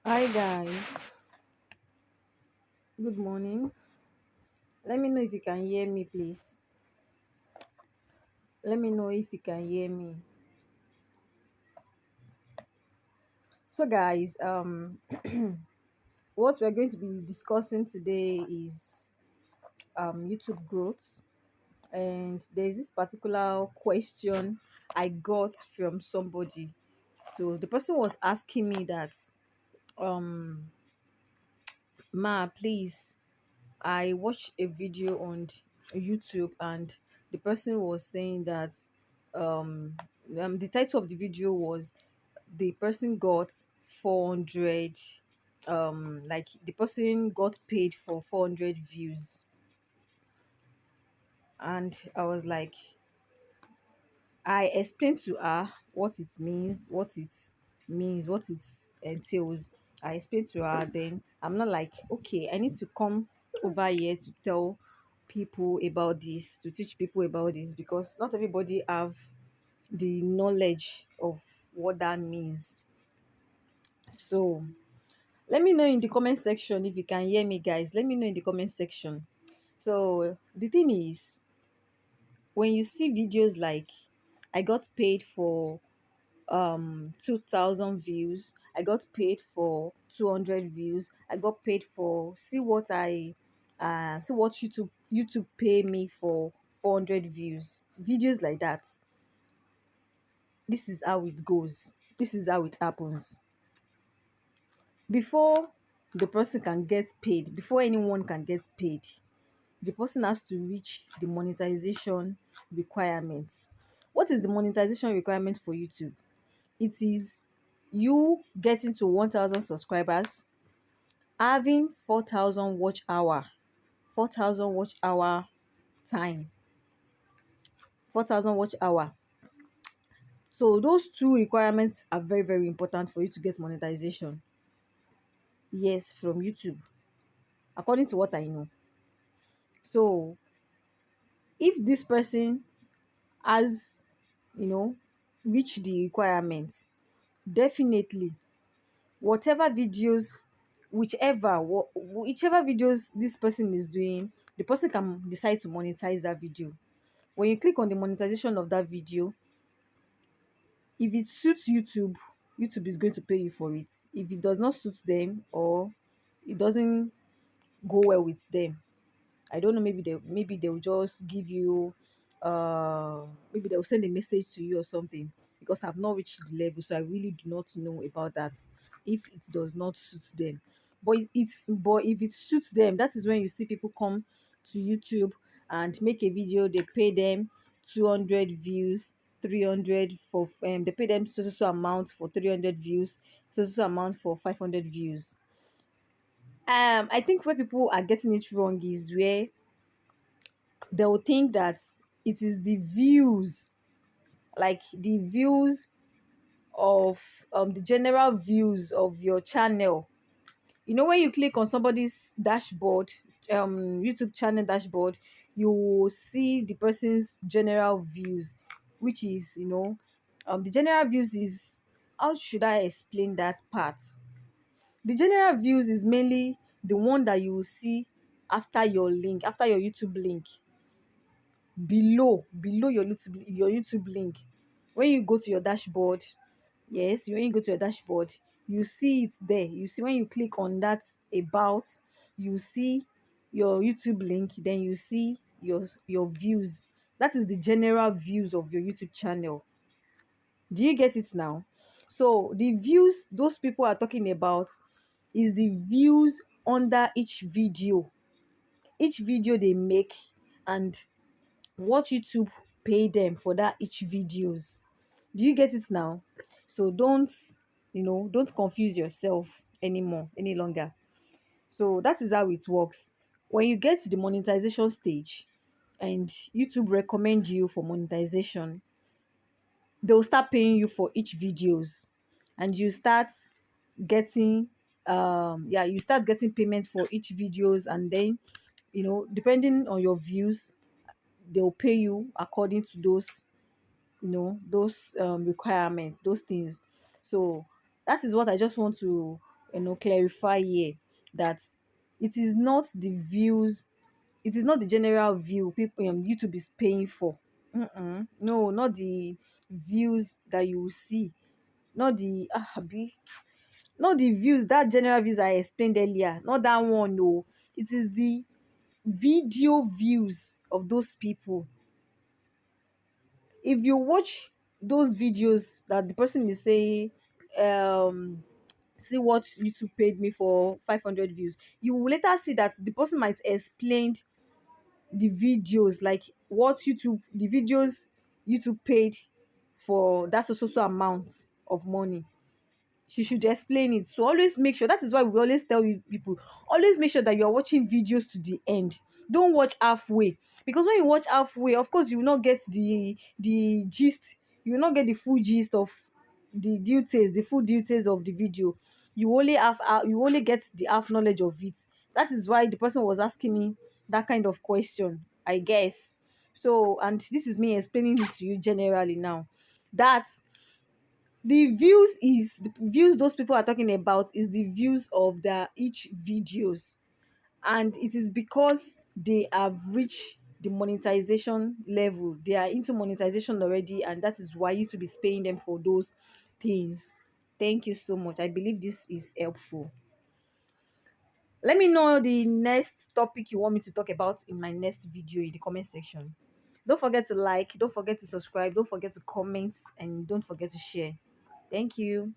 Hi guys, good morning. Let me know if you can hear me, please. Let me know if you can hear me. So, guys, what we're going to be discussing today is YouTube growth, and there is this particular question I got from somebody. So the person was asking me that, um, Ma, please, I watched a video on YouTube, and the person was saying that the title of the video was the person got 400, like the person got paid for 400 views. And I was like, I explained to her what it means, what it entails. I explained to her. Then I'm not like, okay, I need to come over here to tell people about this, to teach people about this, because not everybody have the knowledge of what that means. So let me know in the comment section if you can hear me, guys. Let me know in the comment section. So the thing is, when you see videos like I got paid for 2,000 views, I got paid for 200 views, I got paid for, see what YouTube pay me for 400 views, videos like that. This is how it goes, this is how it happens. Before the person can get paid, before anyone can get paid, the person has to reach the monetization requirements. What is the monetization requirement for YouTube? It is you getting to 1,000 subscribers, having 4,000 watch hour, 4,000 watch hour time, 4,000 watch hour. So those two requirements are very, very important for you to get monetization. Yes, from YouTube, according to what I know. So if this person has, you know, reached the requirements, definitely whatever videos, whichever videos this person is doing, the person can decide to monetize that video. When you click on the monetization of that video, if it suits YouTube, YouTube is going to pay you for it. If it does not suit them, or it doesn't go well with them, I don't know, maybe they'll just give you, maybe they'll send a message to you or something, because I've not reached the level, so I really do not know about that if it does not suit them. But if it suits them, that is when you see people come to YouTube and make a video. They pay them 200 views, 300 for, they pay them so amount for 300 views, so amount for 500 views. I think where people are getting it wrong is where they'll think that it is the views, like the views of, the general views of your channel. You know, when you click on somebody's dashboard, YouTube channel dashboard, you will see the person's general views, which is, the general views is, how should I explain that part? The general views is mainly the one that you will see after your link, after your YouTube link, below your YouTube link. When you go to your dashboard, yes, when you go to your dashboard, you see it there. You see, when you click on that about, you see your YouTube link, then you see your views. That is the general views of your YouTube channel. Do you get it now? So the views those people are talking about is the views under each video they make, and what YouTube pay them for that each videos. Do you get it now? So don't confuse yourself anymore, any longer. So that is how it works. When you get to the monetization stage and YouTube recommend you for monetization, they'll start paying you for each videos, and you start getting, you start getting payment for each videos. And then, depending on your views, they'll pay you according to those requirements, those things. So that is what I just want to clarify here that it is not the views, it is not the general view people YouTube is paying for. No, not the views that you will see, not the abi, not the views, that general views I explained earlier, not that one. No, it is the video views of those people. If you watch those videos that the person is saying, um see what YouTube paid me for 500 views, you will later see that the person might explain the videos, like what YouTube, the videos YouTube paid for that so amount of money. She should explain it. So always make sure, that is why we always tell you people, always make sure that you are watching videos to the end. Don't watch halfway, because when you watch halfway, of course you will not get the gist, you will not get the full gist of the full details of the video. You only get the half knowledge of it. That is why the person was asking me that kind of question, I guess. So, and this is me explaining it to you generally now, that the views those people are talking about is the views of their each videos, and it is because they have reached the monetization level, they are into monetization already, and that is why YouTube is paying them for those things. Thank you so much. I believe this is helpful. Let me know the next topic you want me to talk about in my next video in the comment section. Don't forget to like, don't forget to subscribe, don't forget to comment, and don't forget to share. Thank you.